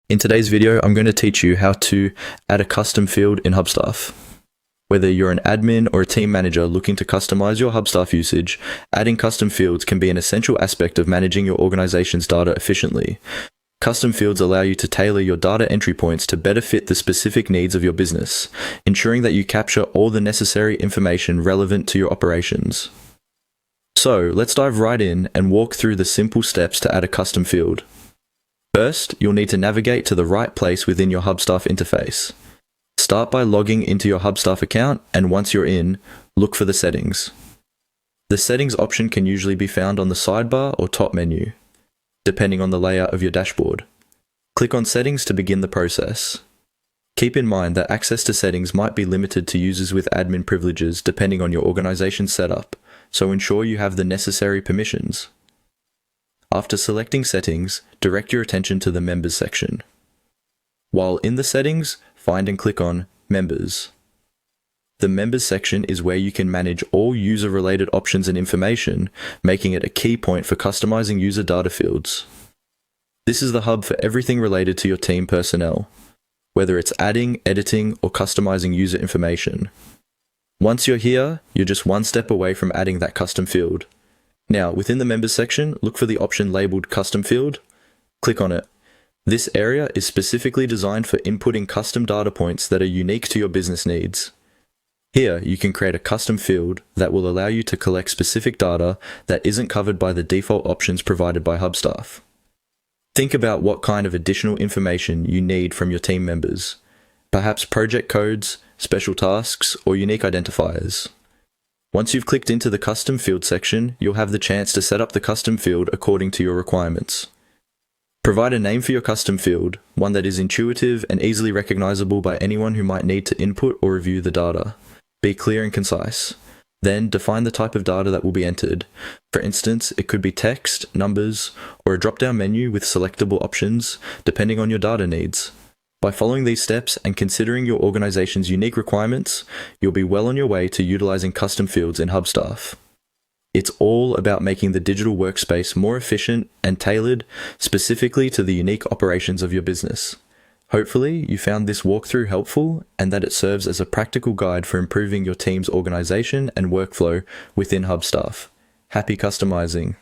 In today's video, I'm going to teach you how to add a custom field in Hubstaff. Whether you're an admin or a team manager looking to customize your Hubstaff usage, adding custom fields can be an essential aspect of managing your organization's data efficiently. Custom fields allow you to tailor your data entry points to better fit the specific needs of your business, ensuring that you capture all the necessary information relevant to your operations. So, let's dive right in and walk through the simple steps to add a custom field. First, you'll need to navigate to the right place within your Hubstaff interface. Start by logging into your Hubstaff account, and once you're in, look for the settings. The settings option can usually be found on the sidebar or top menu, depending on the layout of your dashboard. Click on Settings to begin the process. Keep in mind that access to settings might be limited to users with admin privileges depending on your organization's setup, so ensure you have the necessary permissions. After selecting Settings, direct your attention to the Members section. While in the settings, find and click on Members. The Members section is where you can manage all user-related options and information, making it a key point for customizing user data fields. This is the hub for everything related to your team personnel, whether it's adding, editing, or customizing user information. Once you're here, you're just one step away from adding that custom field. Now, within the Members section, look for the option labeled Custom Field. Click on it. This area is specifically designed for inputting custom data points that are unique to your business needs. Here, you can create a custom field that will allow you to collect specific data that isn't covered by the default options provided by Hubstaff. Think about what kind of additional information you need from your team members. Perhaps project codes, special tasks, or unique identifiers. Once you've clicked into the Custom Field section, you'll have the chance to set up the custom field according to your requirements. Provide a name for your custom field, one that is intuitive and easily recognizable by anyone who might need to input or review the data. Be clear and concise. Then define the type of data that will be entered. For instance, it could be text, numbers, or a drop-down menu with selectable options, depending on your data needs. By following these steps and considering your organization's unique requirements, you'll be well on your way to utilizing custom fields in Hubstaff. It's all about making the digital workspace more efficient and tailored specifically to the unique operations of your business. Hopefully, you found this walkthrough helpful and that it serves as a practical guide for improving your team's organization and workflow within Hubstaff. Happy customizing!